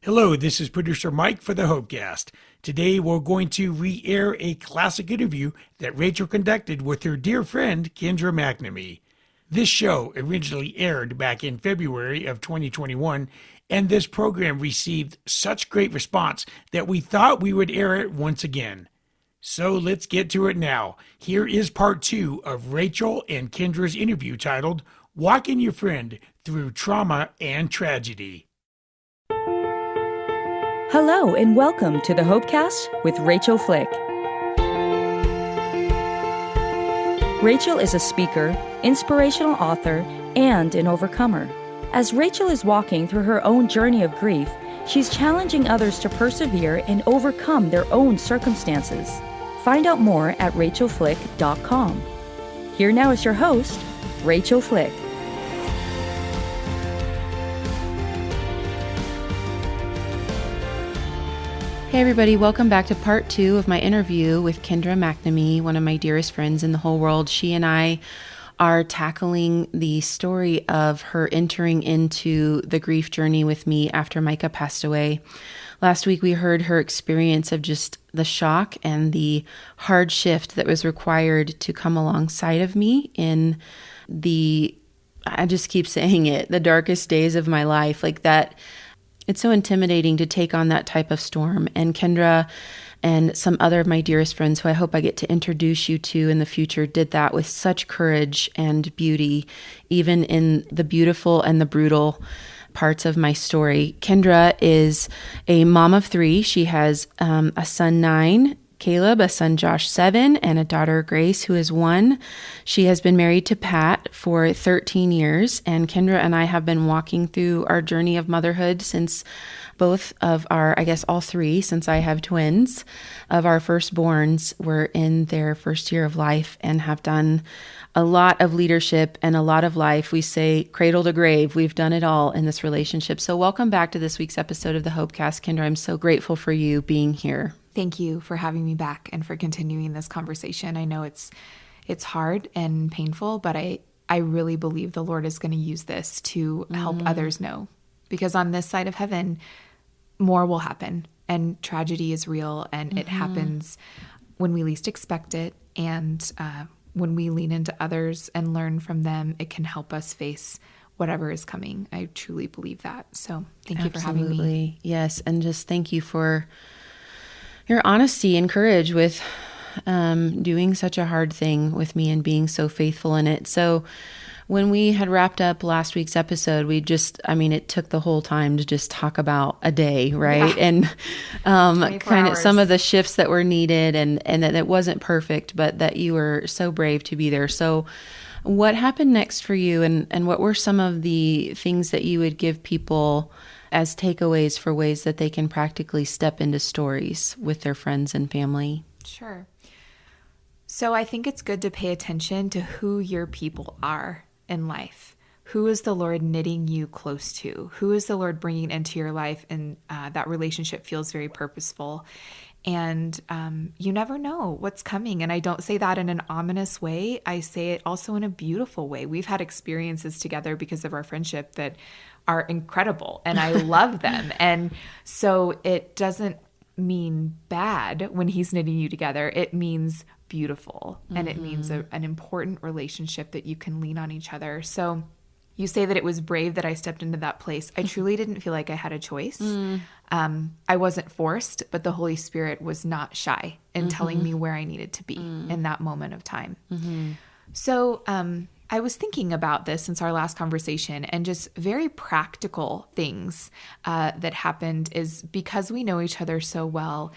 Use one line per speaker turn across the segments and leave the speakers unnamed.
Hello, this is producer Mike for the Hopecast. Today we're going to re-air a classic interview that Rachael conducted with her dear friend Kindra McNamee. This show originally aired back in February of 2021, and this program received such great response that we thought we would air it once again. So let's get to it now. Here is part 2 of Rachael and Kindra's interview titled, Walking Your Friend Through Trauma and Tragedy.
Hello and welcome to the Hopecast with Rachael Flick. Rachael is a speaker, inspirational author, and an overcomer. As Rachael is walking through her own journey of grief, she's challenging others to persevere and overcome their own circumstances. Find out more at rachaelflick.com. Here now is your host, Rachael Flick.
Hey everybody, welcome back to part 2 of my interview with Kindra McNamee, one of my dearest friends in the whole world. She and I are tackling the story of her entering into the grief journey with me after Micah passed away. Last week we heard her experience of just the shock and the hard shift that was required to come alongside of me in I just keep saying it, the darkest days of my life, like that. It's so intimidating to take on that type of storm. And Kindra and some other of my dearest friends who I hope I get to introduce you to in the future did that with such courage and beauty, even in the beautiful and the brutal parts of my story. Kindra is a mom of 3. She has a son 9, Caleb, a son Josh 7, and a daughter Grace who is 1. She has been married to Pat for 13 years, and Kindra and I have been walking through our journey of motherhood since both of all 3, since I have twins, of our firstborns were in their first year of life and have done a lot of leadership and a lot of life. We say cradle to grave. We've done it all in this relationship. So welcome back to this week's episode of the Hopecast, Kindra. I'm so grateful for you being here.
Thank you for having me back and for continuing this conversation. I know it's hard and painful, but I really believe the Lord is going to use this to help others know. Because on this side of heaven, more will happen. And tragedy is real, and it happens when we least expect it. And when we lean into others and learn from them, it can help us face whatever is coming. I truly believe that. So thank you for having me.
Absolutely. Yes. And just thank you for your honesty and courage with doing such a hard thing with me and being so faithful in it. So when we had wrapped up last week's episode, it took the whole time to just talk about a day, right? Yeah. And kind of some of the shifts that were needed and that it wasn't perfect, but that you were so brave to be there. So what happened next for you, and what were some of the things that you would give people as takeaways for ways that they can practically step into stories with their friends and family?
Sure. So I think it's good to pay attention to who your people are in life. Who is the Lord knitting you close to? Who is the Lord bringing into your life? And that relationship feels very purposeful. And you never know what's coming. And I don't say that in an ominous way. I say it also in a beautiful way. We've had experiences together because of our friendship that are incredible, and I love them. And so it doesn't mean bad when he's knitting you together. It means beautiful, and it means an important relationship that you can lean on each other. So you say that it was brave that I stepped into that place. I truly didn't feel like I had a choice. I wasn't forced, but the Holy Spirit was not shy in telling me where I needed to be in that moment of time. So I was thinking about this since our last conversation, and just very practical things that happened is because we know each other so well,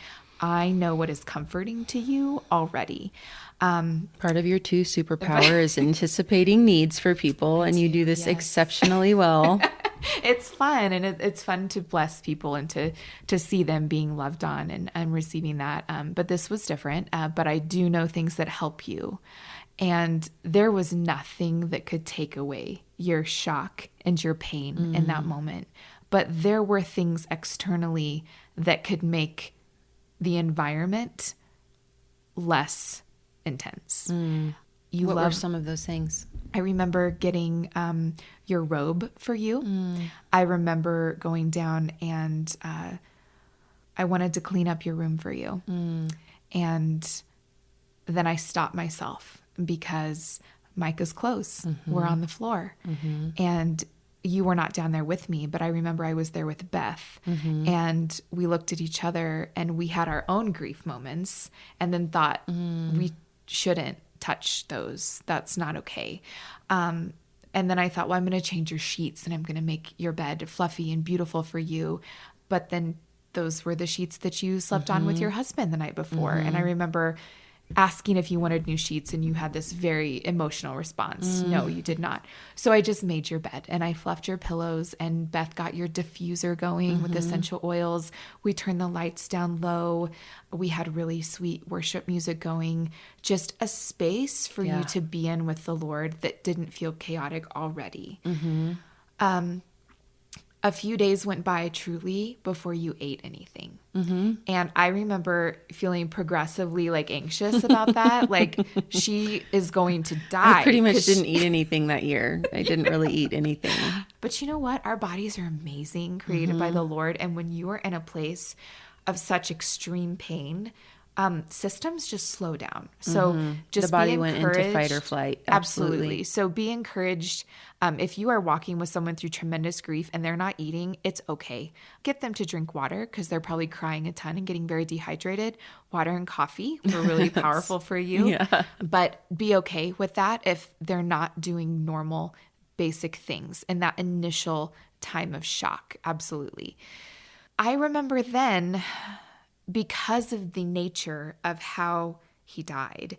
I know what is comforting to you already.
Part of your 2 superpower is anticipating needs for people, and you do this exceptionally well.
It's fun, and it's fun to bless people and to see them being loved on and receiving that. But this was different, but I do know things that help you. And there was nothing that could take away your shock and your pain in that moment. But there were things externally that could make the environment less intense.
What were some of those things?
I remember getting your robe for you. I remember going down and I wanted to clean up your room for you. And then I stopped myself because Micah's clothes were on the floor. And you were not down there with me, but I remember I was there with Beth. And we looked at each other and we had our own grief moments and then thought we shouldn't touch those. That's not okay. And then I thought, well, I'm going to change your sheets and I'm going to make your bed fluffy and beautiful for you. But then those were the sheets that you slept on with your husband the night before. And I remember asking if you wanted new sheets and you had this very emotional response. No, you did not. So I just made your bed and I fluffed your pillows and Beth got your diffuser going with essential oils. We turned the lights down low. We had really sweet worship music going, just a space for you to be in with the Lord that didn't feel chaotic already. A few days went by truly before you ate anything. And I remember feeling progressively like anxious about that. Like she is going to die.
I pretty much didn't eat anything that year. I didn't really eat anything.
But you know what? Our bodies are amazing, created by the Lord. And when you are in a place of such extreme pain, systems just slow down. So just
the body
be
went into fight or flight.
Absolutely. So be encouraged. If you are walking with someone through tremendous grief and they're not eating, it's okay. Get them to drink water because they're probably crying a ton and getting very dehydrated. Water and coffee were really powerful for you.
Yeah.
But be okay with that if they're not doing normal, basic things in that initial time of shock. Absolutely. I remember then, because of the nature of how he died,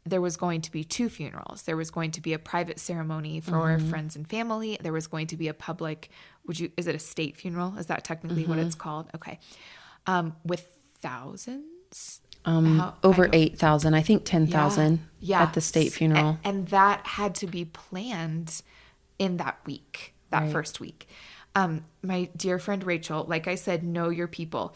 there was going to be 2 funerals. There was going to be a private ceremony for friends and family. There was going to be a public, is it a state funeral? Is that technically what it's called? Okay. With thousands?
Over 8,000, I think 10,000 at the state funeral.
And that had to be planned in that week, that first week. My dear friend Rachael, like I said, know your people.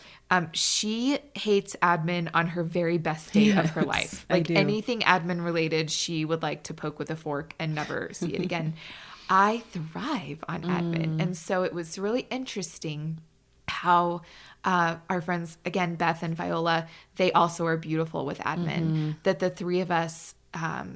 She hates admin on her very best day of her life. Like anything admin related, she would like to poke with a fork and never see it again. I thrive on admin. And so it was really interesting how our friends, again, Beth and Viola, they also are beautiful with admin, that the 3 of us,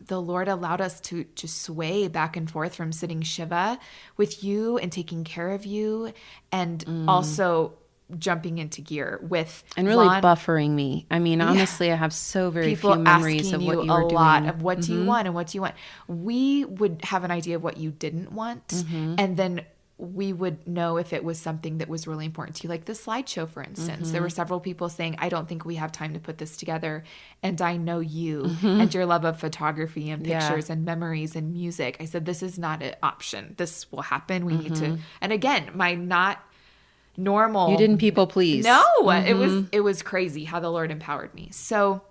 the Lord allowed us to just sway back and forth from sitting Shiva with you and taking care of you and also jumping into gear with
and really buffering me. I mean, honestly, I have so very few memories of what you were doing.
A lot of what do you want and what do you want. We would have an idea of what you didn't want, and then we would know if it was something that was really important to you, like the slideshow, for instance. There were several people saying, I don't think we have time to put this together. And I know you and your love of photography and pictures and memories and music. I said, this is not an option. This will happen. We need to. And again, my not normal.
You didn't people please.
No, it was crazy how the Lord empowered me. So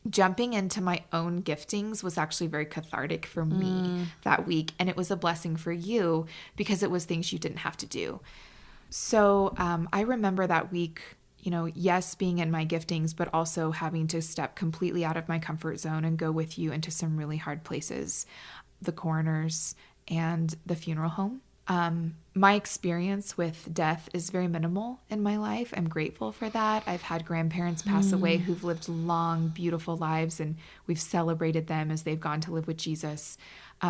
jumping into my own giftings was actually very cathartic for me that week. And it was a blessing for you because it was things you didn't have to do. So I remember that week, yes, being in my giftings, but also having to step completely out of my comfort zone and go with you into some really hard places, the coroners and the funeral home. My experience with death is very minimal in my life. I'm grateful for that. I've had grandparents pass away who've lived long, beautiful lives, and we've celebrated them as they've gone to live with Jesus.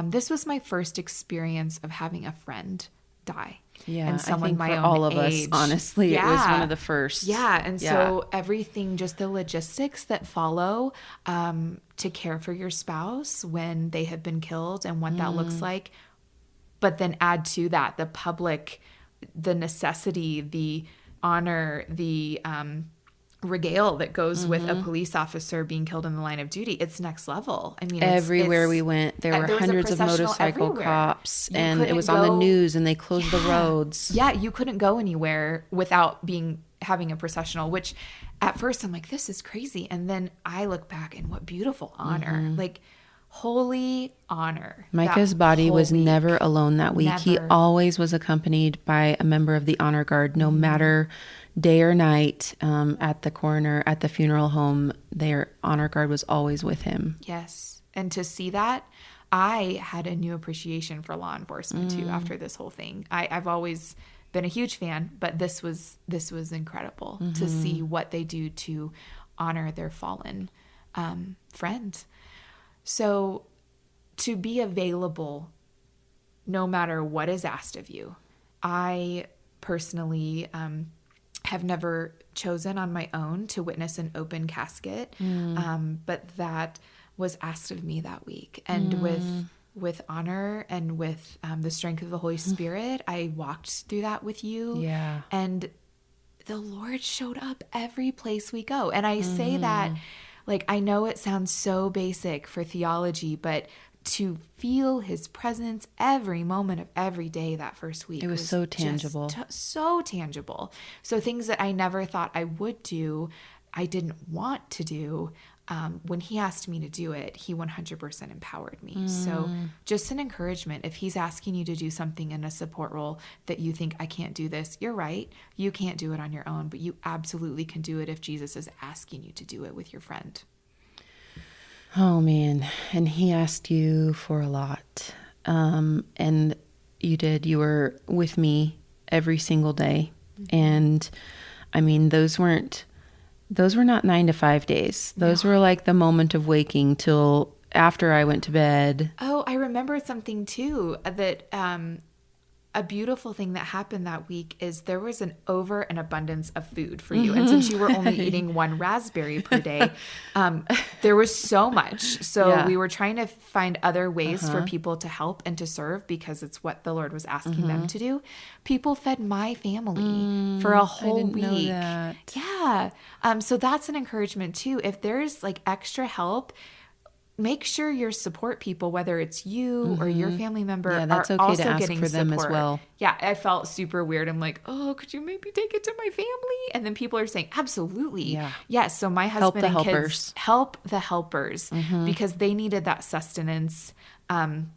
This was my first experience of having a friend die.
Yeah,
and someone
I think
my
for
own
all of
age.
us, honestly, it was one of the first.
Yeah, and so everything, just the logistics that follow to care for your spouse when they have been killed and what that looks like. But then add to that the public, the necessity, the honor, the regale that goes with a police officer being killed in the line of duty. It's next level. I mean,
everywhere we went, there were hundreds of motorcycle cops, and it was on the news, and they closed the roads.
Yeah, you couldn't go anywhere without having a processional, which at first I'm like, this is crazy. And then I look back and what beautiful honor. Like, holy honor.
Micah's body was never alone that week. Never. He always was accompanied by a member of the honor guard, no matter day or night, at the coroner, at the funeral home. Their honor guard was always with him.
Yes. And to see that, I had a new appreciation for law enforcement too after this whole thing. I've always been a huge fan, but this was incredible to see what they do to honor their fallen friend. So to be available no matter what is asked of you. I personally have never chosen on my own to witness an open casket, but that was asked of me that week. And with honor and with the strength of the Holy Spirit, I walked through that with you.
Yeah.
And the Lord showed up every place we go. And I say that, like, I know it sounds so basic for theology, but to feel his presence every moment of every day that first week.
It was so tangible.
So tangible. So things that I never thought I would do, I didn't want to do. When he asked me to do it, he 100% empowered me. So just an encouragement. If he's asking you to do something in a support role that you think, I can't do this, you're right. You can't do it on your own, but you absolutely can do it if Jesus is asking you to do it with your friend.
Oh, man. And he asked you for a lot. And you did. You were with me every single day. And I mean, those were not 9 to 5 days. Those were like the moment of waking till after I went to bed.
Oh, I remember something too, that a beautiful thing that happened that week is there was an abundance of food for you. And since you were only eating 1 raspberry per day, there was so much. So we were trying to find other ways for people to help and to serve, because it's what the Lord was asking them to do. People fed my family for a whole week.
Know that.
Yeah. So that's an encouragement too. If there's like extra help, make sure your support people, whether it's you or your family member,
that's
are
okay
also
to ask
getting
for them
support
as well.
Yeah, I felt super weird. I'm like, oh, could you maybe take it to my family? And then people are saying, absolutely.
Yeah.
Yes. So my husband and
helpers.
kids help the helpers because they needed that sustenance. And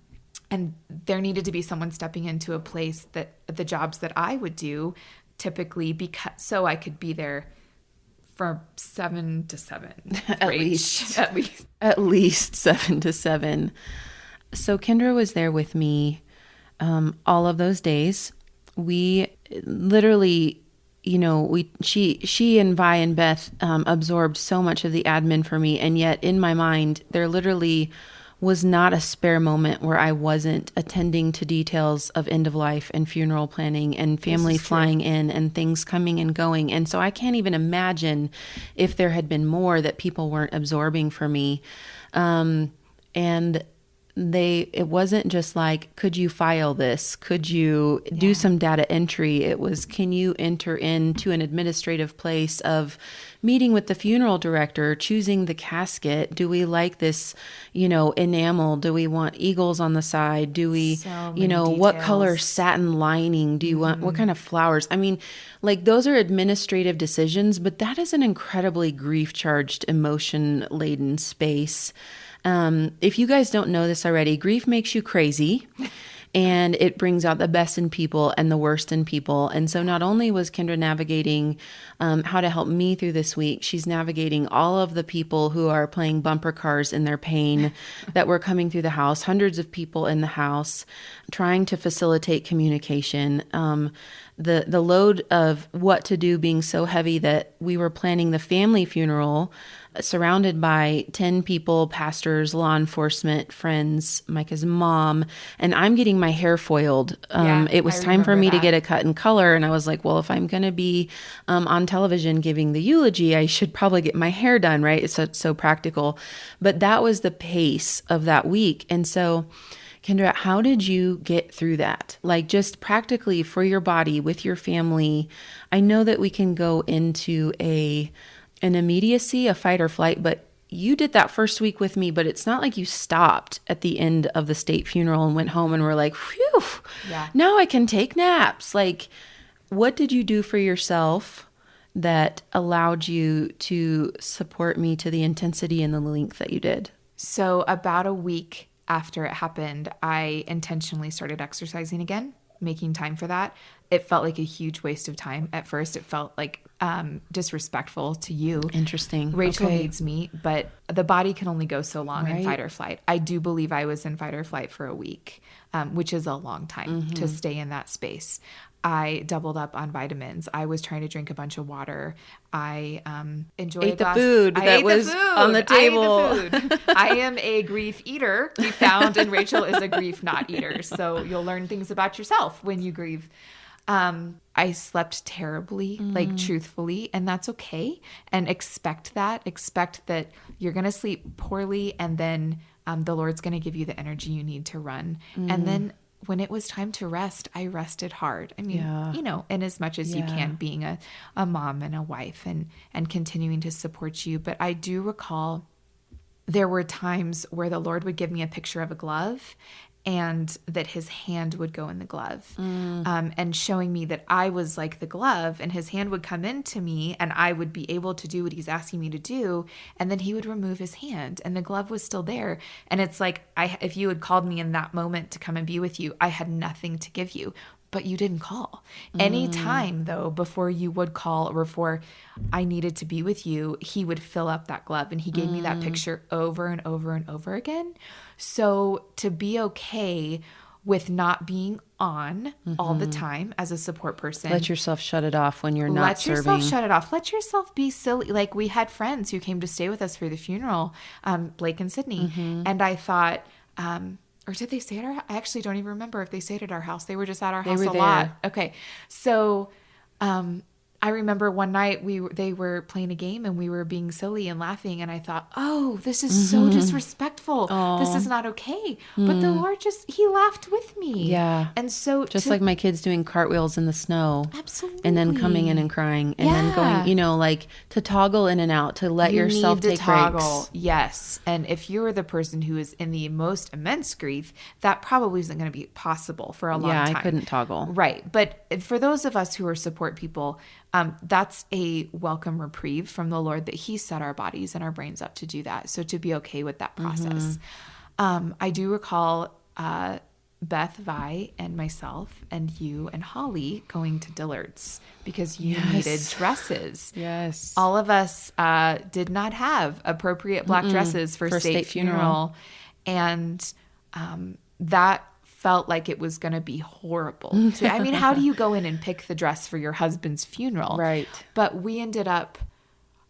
there needed to be someone stepping into a place that the jobs that I would do typically, so I could be there from 7 to 7.
At least 7 to 7. So Kindra was there with me all of those days. We literally, she and Vi and Beth absorbed so much of the admin for me. And yet in my mind, there literally was not a spare moment where I wasn't attending to details of end of life and funeral planning and family flying in and things coming and going. And so I can't even imagine if there had been more that people weren't absorbing for me. And it wasn't just like, could you file this? Could you do some data entry? It was, can you enter into an administrative place of meeting with the funeral director, choosing the casket? Do we like this, enamel? Do we want eagles on the side? Do we, what color satin lining? Do you want, what kind of flowers? I mean, like those are administrative decisions, but that is an incredibly grief-charged, emotion-laden space. If you guys don't know this already, grief makes you crazy and it brings out the best in people and the worst in people. And so not only was Kindra navigating how to help me through this week, she's navigating all of the people who are playing bumper cars in their pain that were coming through the house, hundreds of people in the house, trying to facilitate communication. The load of what to do being so heavy that we were planning the family funeral surrounded by 10 people, pastors, law enforcement, friends, Micah's mom, and I'm getting my hair foiled. It was time for me to get a cut and color, and I was like, well, if I'm going to be on television giving the eulogy, I should probably get my hair done, right? It's so practical. But that was the pace of that week. And so, Kindra, how did you get through that? Like just practically for your body, with your family. I know that we can go into an immediacy, a fight or flight, but you did that first week with me, but it's not like you stopped at the end of the state funeral and went home and were like, phew, now I can take naps. Like, what did you do for yourself that allowed you to support me to the intensity and the length that you did?
So about a week after it happened, I intentionally started exercising again, making time for that. It felt like a huge waste of time. At first, it felt like disrespectful to you.
Interesting.
Rachael
Okay.
needs me, but the body can only go so long in
Right.
fight or flight. I do believe I was in fight or flight for a week, which is a long time to stay in that space. I doubled up on vitamins. I was trying to drink a bunch of water. I enjoyed
Ate the food that was on the table.
I ate the food. I am a grief eater. We found, and Rachael is a grief not eater. So you'll learn things about yourself when you grieve. I slept terribly, like truthfully, and that's okay. And expect that. Expect that you're going to sleep poorly, and then the Lord's going to give you the energy you need to run. And then when it was time to rest, I rested hard. I mean, you know, in as much as you can, being a mom and a wife and continuing to support you. But I do recall there were times where the Lord would give me a picture of a glove, and that his hand would go in the glove, and showing me that I was like the glove, and his hand would come into me and I would be able to do what he's asking me to do. And then he would remove his hand and the glove was still there. And it's like, if you had called me in that moment to come and be with you, I had nothing to give you, but you didn't call. Any time though, before you would call or before I needed to be with you, he would fill up that glove, and he gave me that picture over and over and over again. So to be okay with not being on all the time as a support person.
Let yourself shut it off when you're not
Let
serving.
yourself shut it off. Let yourself be silly. Like, we had friends who came to stay with us for the funeral, Blake and Sydney. And I thought, or did they stay at our house? I actually don't even remember if they stayed at our house. They were just at our house
were
a lot.
there.
Okay. So I remember one night they were playing a game and we were being silly and laughing, and I thought, oh, this is so disrespectful. This is not okay. But the Lord he laughed with me.
Yeah.
And so
Just like my kids doing cartwheels in the snow.
Absolutely.
And then coming in and crying. And then going, you know, like to toggle in and out, to let yourself
need to
take
toggle.
breaks.
Yes. And if you're the person who is in the most immense grief, that probably isn't going to be possible for a long time.
Yeah, I couldn't toggle.
Right. But for those of us who are support people, that's a welcome reprieve from the Lord, that he set our bodies and our brains up to do that. So to be okay with that process. I do recall Beth, Vi, and myself and you and Holly going to Dillard's because you needed dresses.
Yes.
All of us did not have appropriate black dresses for state funeral. And that felt like it was going to be horrible. I mean, how do you go in and pick the dress for your husband's funeral?
Right.
But we ended up,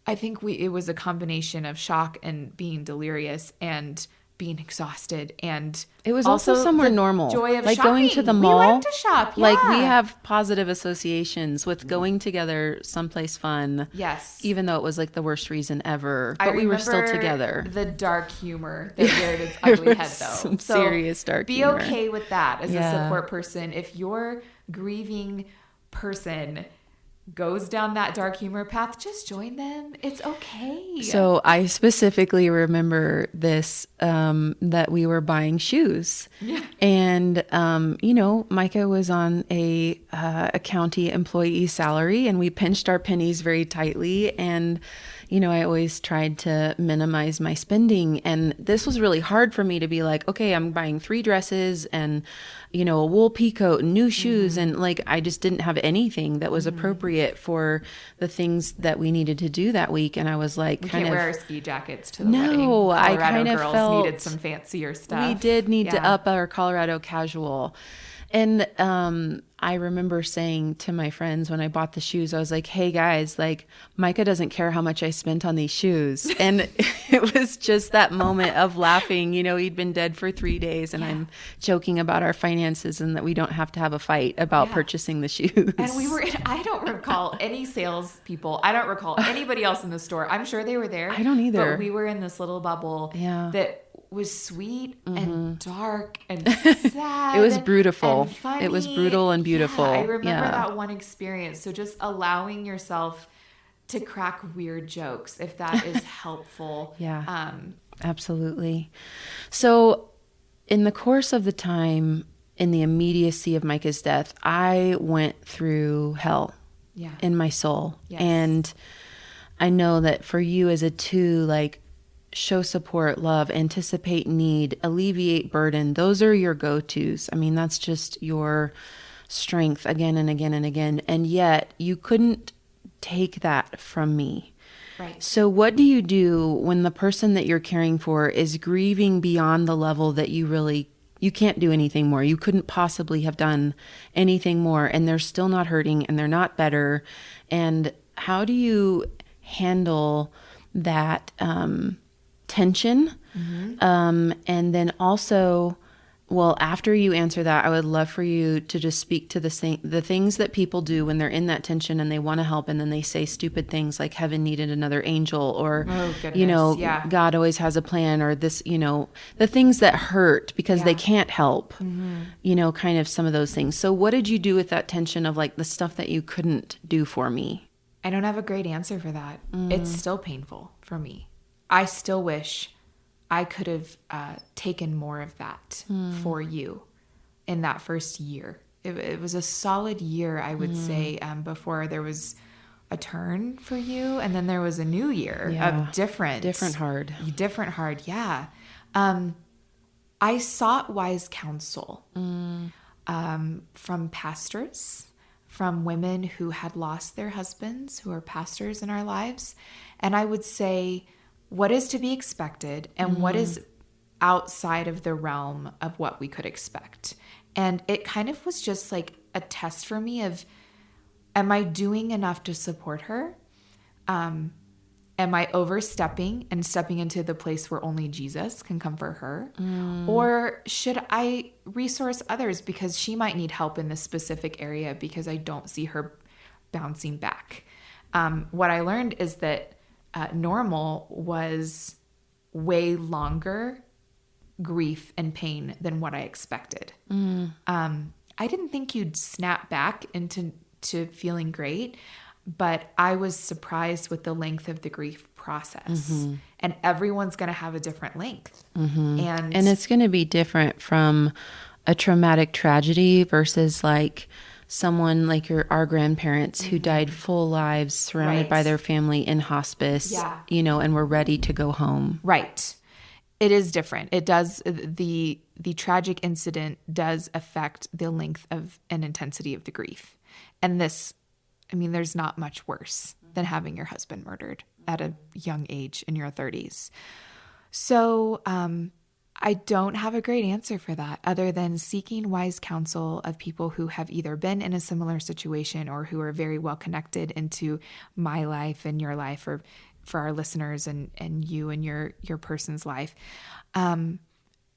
I think it was a combination of shock and being delirious and being exhausted, and
It was also somewhere
the
normal.
joy of
like
shopping.
going to the
We
mall.
like to shop.
Like we
yeah.
have positive associations with going together someplace fun.
Yes.
Even though it was like the worst reason ever.
I
But we were still
remember
together.
The dark humor that reared its ugly head, though.
Some serious dark
be
humor.
okay with that as a
Yeah.
support person. If your grieving person goes down that dark humor path, just join them. It's okay.
So I specifically remember this, that we were buying shoes.
Yeah.
And, you know, Micah was on a county employee salary, and we pinched our pennies very tightly. And, you know, I always tried to minimize my spending. And this was really hard for me to be like, okay, I'm buying 3 dresses and, you know, a wool peacoat and new shoes. And like, I just didn't have anything that was appropriate for the things that we needed to do that week. And I was like,
we
kind
can't
of,
wear our ski jackets to the
No,
wedding.
I
Colorado
kind of
girls
felt
needed some fancier stuff.
we did need to
Yeah.
up our Colorado casual. And I remember saying to my friends when I bought the shoes, I was like, hey guys, like Micah doesn't care how much I spent on these shoes. And it was just that moment of laughing. You know, he'd been dead for 3 days, and I'm joking about our finances and that we don't have to have a fight about purchasing the shoes.
And we were I don't recall any salespeople. I don't recall anybody else in the store. I'm sure they were there.
I don't either.
But we were in this little bubble that was sweet and dark and sad.
It was beautiful.
and funny.
It was brutal and beautiful.
Yeah, I remember
Yeah.
that one experience. So just allowing yourself to crack weird jokes, if that is helpful.
Yeah. Absolutely. So in the course of the time, in the immediacy of Micah's death, I went through hell in my soul.
Yes.
And I know that for you as a 2, like, show support, love, anticipate need, alleviate burden. Those are your go-tos. I mean, that's just your strength again and again and again. And yet you couldn't take that from me.
Right.
So what do you do when the person that you're caring for is grieving beyond the level that you can't do anything more? You couldn't possibly have done anything more, and they're still not hurting and they're not better. And how do you handle that tension? And then also, well, after you answer that, I would love for you to just speak to the things that people do when they're in that tension and they want to help, and then they say stupid things like heaven needed another angel, or, God always has a plan, or this, the things that hurt because they can't help, kind of some of those things. So what did you do with that tension of like the stuff that you couldn't do for me?
I don't have a great answer for that. It's still painful for me. I still wish I could have taken more of that for you in that first year. It was a solid year, I would say, before there was a turn for you. And then there was a new year of different hard. Yeah. I sought wise counsel from pastors, from women who had lost their husbands, who are pastors in our lives. And I would say, what is to be expected and what is outside of the realm of what we could expect. And it kind of was just like a test for me of, am I doing enough to support her? Am I overstepping and stepping into the place where only Jesus can comfort her? Or should I resource others because she might need help in this specific area because I don't see her bouncing back? What I learned is that normal was way longer grief and pain than what I expected. I didn't think you'd snap back into feeling great, but I was surprised with the length of the grief process. And everyone's going to have a different length. And
it's going to be different from a traumatic tragedy versus like someone like our grandparents who died full lives surrounded by their family in hospice, and were ready to go home.
Right. It is different. It does. The tragic incident does affect the length of and intensity of the grief. And this, there's not much worse than having your husband murdered at a young age in your 30s. So, I don't have a great answer for that other than seeking wise counsel of people who have either been in a similar situation or who are very well connected into my life and your life, or for our listeners and you and your person's life, and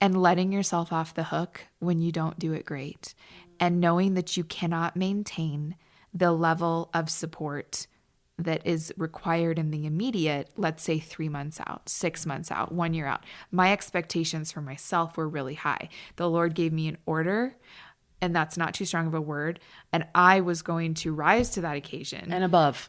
letting yourself off the hook when you don't do it great, and knowing that you cannot maintain the level of support that is required in the immediate, let's say 3 months out, 6 months out, 1 year out. My expectations for myself were really high. The Lord gave me an order, and that's not too strong of a word, and I was going to rise to that occasion.
And above.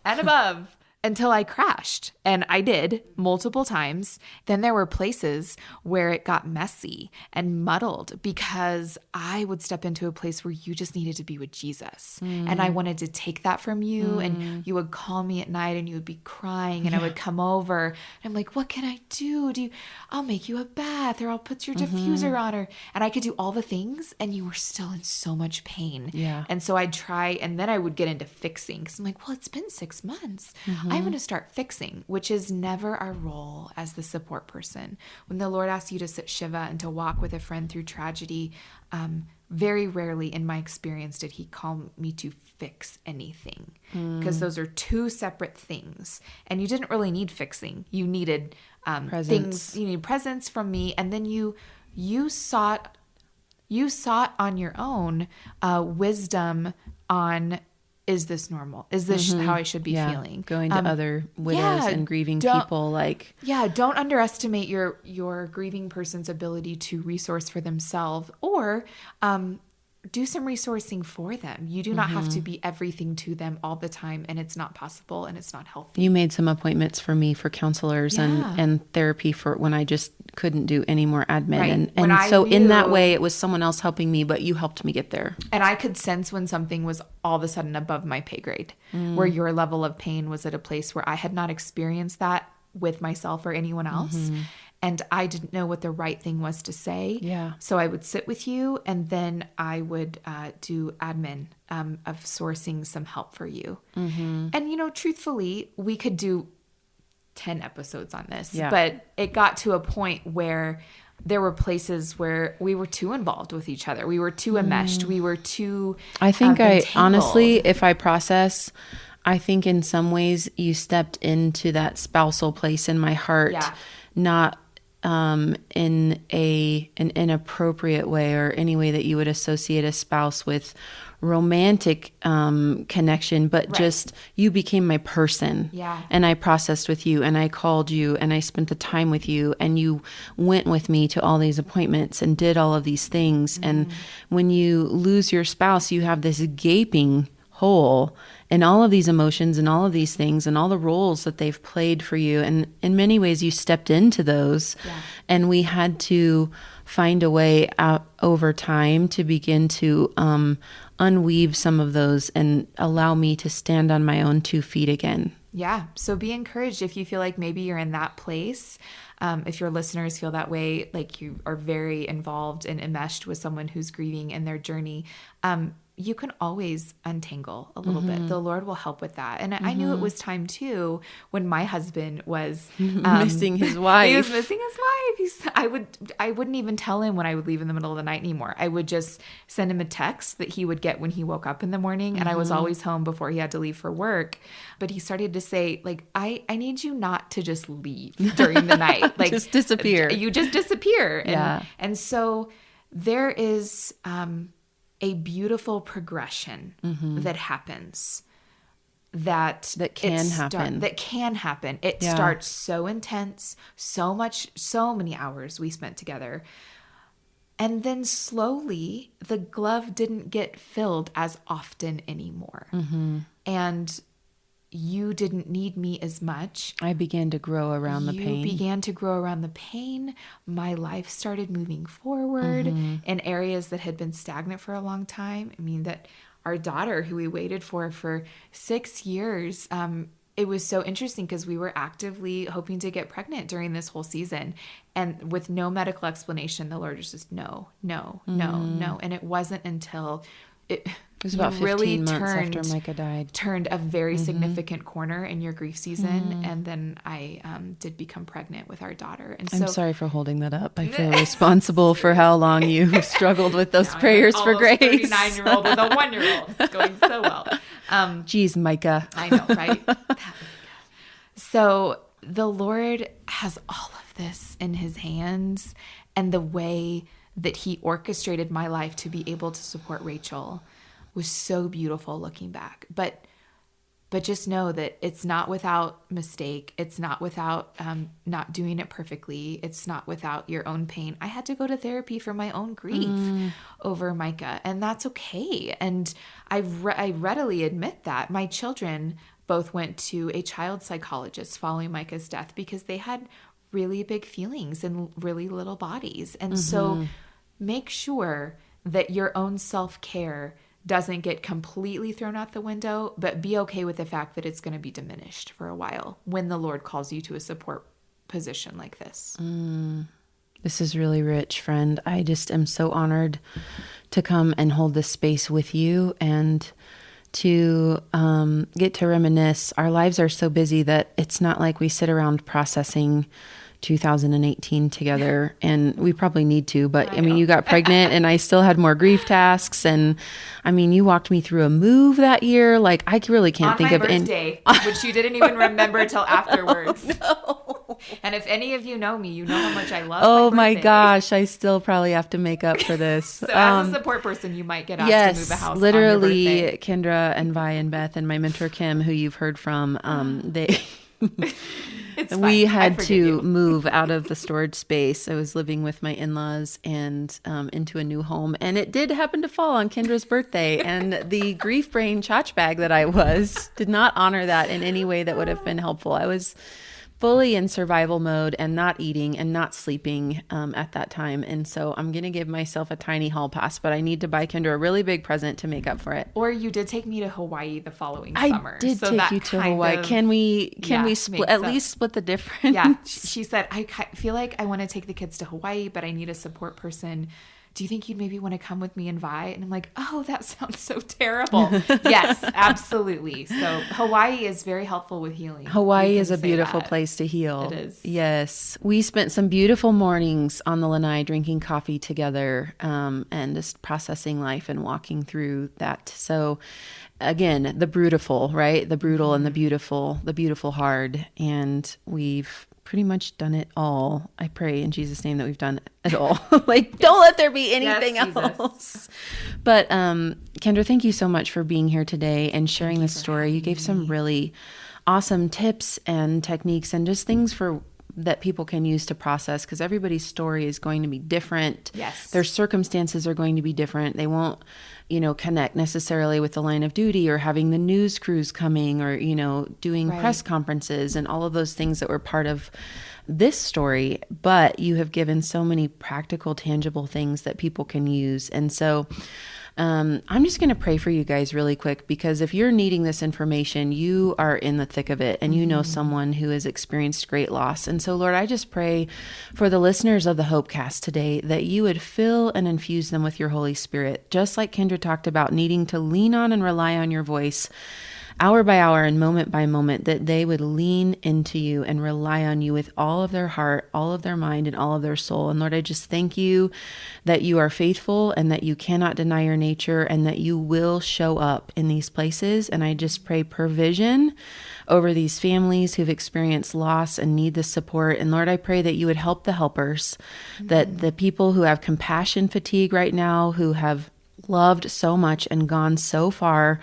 Until I crashed. And I did multiple times. Then there were places where it got messy and muddled because I would step into a place where you just needed to be with Jesus. And I wanted to take that from you. And you would call me at night and you would be crying and I would come over. And I'm like, what can I do? I'll make you a bath, or I'll put your diffuser on her. And I could do all the things and you were still in so much pain.
Yeah.
And so I'd try, and then I would get into fixing because I'm like, well, it's been 6 months. I'm going to start fixing, which is never our role as the support person. When the Lord asks you to sit Shiva and to walk with a friend through tragedy, very rarely in my experience did he call me to fix anything, because those are two separate things. And you didn't really need fixing. You needed things. You need presence from me. And then you sought on your own wisdom on, is this normal? Is this how I should be feeling?
Going to other widows and grieving people,
don't underestimate your grieving person's ability to resource for themselves, or do some resourcing for them. You do not have to be everything to them all the time, and it's not possible and it's not healthy.
You made some appointments for me for counselors and therapy for when I just couldn't do any more admin.
Right.
And so in that way, it was someone else helping me, but you helped me get there.
And I could sense when something was all of a sudden above my pay grade, where your level of pain was at a place where I had not experienced that with myself or anyone else. and I didn't know what the right thing was to say.
Yeah.
So I would sit with you, and then I would do admin of sourcing some help for you. Mm-hmm. And, truthfully, we could do 10 episodes on this, but it got to a point where there were places where we were too involved with each other. We were too enmeshed. We were too
I think
entangled.
honestly, if I process, I think in some ways you stepped into that spousal place in my heart, not in an inappropriate way or any way that you would associate a spouse with romantic connection, but just you became my person.
Yeah.
And I processed with you, and I called you, and I spent the time with you, and you went with me to all these appointments and did all of these things. And when you lose your spouse, you have this gaping hole and all of these emotions and all of these things and all the roles that they've played for you. And in many ways you stepped into those, and we had to find a way out over time to begin to unweave some of those and allow me to stand on my own 2 feet again.
Yeah. So be encouraged if you feel like maybe you're in that place. If your listeners feel that way, like you are very involved and enmeshed with someone who's grieving in their journey, you can always untangle a little bit. The Lord will help with that. And I knew it was time too when my husband was
missing his wife.
He was missing his wife. I wouldn't even tell him when I would leave in the middle of the night anymore. I would just send him a text that he would get when he woke up in the morning. And I was always home before he had to leave for work. But he started to say, like, I need you not to just leave during the night. Like,
just disappear.
You just disappear.
Yeah.
And so there is a beautiful progression that happens that
can happen.
It starts so intense, so many hours we spent together. And then slowly the glove didn't get filled as often anymore. And you didn't need me as much.
I began to grow around the pain.
You began to grow around the pain. My life started moving forward in areas that had been stagnant for a long time. I mean, that our daughter, who we waited for 6 years, it was so interesting because we were actively hoping to get pregnant during this whole season. And with no medical explanation, the Lord was just no. And it wasn't until it was about 15 months after Micah died. Turned a very significant corner in your grief season. And then I did become pregnant with our daughter. And so,
I'm sorry for holding that up. I feel responsible for how long you struggled with those prayers for grace.
39-year-old with a 1-year-old. It's going so well.
Geez, Micah.
I know, right? So the Lord has all of this in his hands, and the way that he orchestrated my life to be able to support Rachael was so beautiful looking back. But just know that it's not without mistake. It's not without not doing it perfectly. It's not without your own pain. I had to go to therapy for my own grief over Micah, and that's okay. And I readily admit that. My children both went to a child psychologist following Micah's death because they had really big feelings and really little bodies. And so make sure that your own self-care doesn't get completely thrown out the window, but be okay with the fact that it's going to be diminished for a while when the Lord calls you to a support position like this.
This is really rich, friend. I just am so honored to come and hold this space with you and to get to reminisce. Our lives are so busy that it's not like we sit around processing 2018 together, and we probably need to, but I mean, you got pregnant and I still had more grief tasks. And I mean, you walked me through a move that year. Like, I really can't think of
birthday, which you didn't even remember till afterwards. No. And if any of you know me, you know how much I love
my gosh, I still probably have to make up for this.
So as a support person, you might get asked to move a house
literally
on your birthday.
Kindra and Vi and Beth and my mentor Kim, who you've heard from, they we had to move out of the storage space. I was living with my in-laws and into a new home. And it did happen to fall on Kindra's birthday. And the grief brain chotch bag that I was did not honor that in any way that would have been helpful. I was fully in survival mode and not eating and not sleeping at that time. And so I'm going to give myself a tiny hall pass, but I need to buy Kindra a really big present to make up for it.
Or you did take me to Hawaii the following summer.
I did take you to Hawaii. Can we split at least split the difference?
Yeah. She said, I feel like I want to take the kids to Hawaii, but I need a support person. Do you think you'd maybe want to come with me and Vi? And I'm like, oh, that sounds so terrible. Yes, absolutely. So Hawaii is very helpful with healing.
Hawaii is a beautiful place to heal.
It is.
Yes. We spent some beautiful mornings on the lanai drinking coffee together and just processing life and walking through that. So again, the brutal, right? The brutal and the beautiful hard. And we've pretty much done it all. I pray in Jesus' name that we've done it all. Like, don't let there be anything else. But Kindra, thank you so much for being here today and sharing this story. You gave some really awesome tips and techniques and just things that people can use to process, because everybody's story is going to be different.
Yes.
Their circumstances are going to be different. They won't, connect necessarily with the line of duty or having the news crews coming or, doing press conferences and all of those things that were part of this story. But you have given so many practical, tangible things that people can use. And so I'm just going to pray for you guys really quick, because if you're needing this information, you are in the thick of it and you know someone who has experienced great loss. And so, Lord, I just pray for the listeners of the Hopecast today that you would fill and infuse them with your Holy Spirit, just like Kindra talked about needing to lean on and rely on your voice hour by hour and moment by moment, that they would lean into you and rely on you with all of their heart, all of their mind, and all of their soul. And Lord, I just thank you that you are faithful and that you cannot deny your nature and that you will show up in these places. And I just pray provision over these families who've experienced loss and need the support. And Lord, I pray that you would help the helpers, that the people who have compassion fatigue right now, who have loved so much and gone so far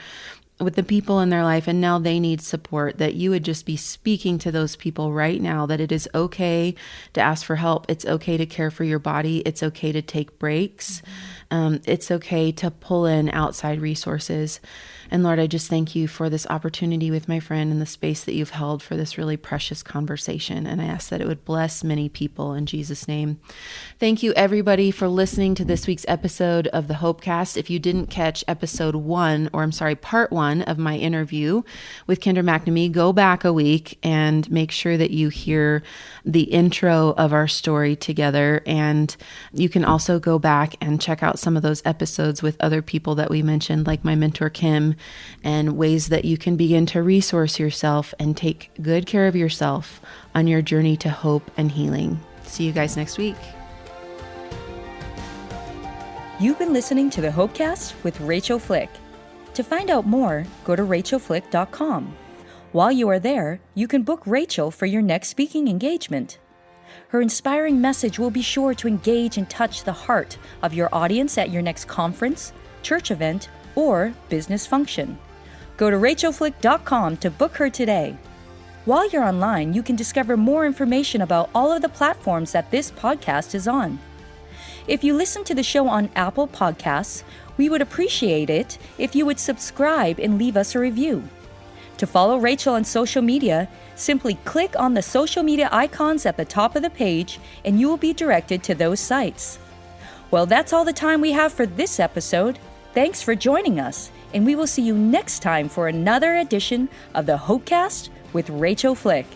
with the people in their life, and now they need support, that you would just be speaking to those people right now, that it is okay to ask for help. It's okay to care for your body. It's okay to take breaks. It's okay to pull in outside resources. And Lord, I just thank you for this opportunity with my friend and the space that you've held for this really precious conversation. And I ask that it would bless many people in Jesus' name. Thank you, everybody, for listening to this week's episode of the Hopecast. If you didn't catch part one of my interview with Kindra McNamee, go back a week and make sure that you hear the intro of our story together. And you can also go back and check out some of those episodes with other people that we mentioned, like my mentor, Kim, and ways that you can begin to resource yourself and take good care of yourself on your journey to hope and healing. See you guys next week.
You've been listening to the Hopecast with Rachael Flick. To find out more, go to rachaelflick.com. While you are there, you can book Rachael for your next speaking engagement. Her inspiring message will be sure to engage and touch the heart of your audience at your next conference, church event, or business function. Go to rachaelflick.com to book her today. While you're online, you can discover more information about all of the platforms that this podcast is on. If you listen to the show on Apple Podcasts, we would appreciate it if you would subscribe and leave us a review. To follow Rachael on social media, simply click on the social media icons at the top of the page and you will be directed to those sites. Well, that's all the time we have for this episode. Thanks for joining us, and we will see you next time for another edition of the Hopecast with Rachael Flick.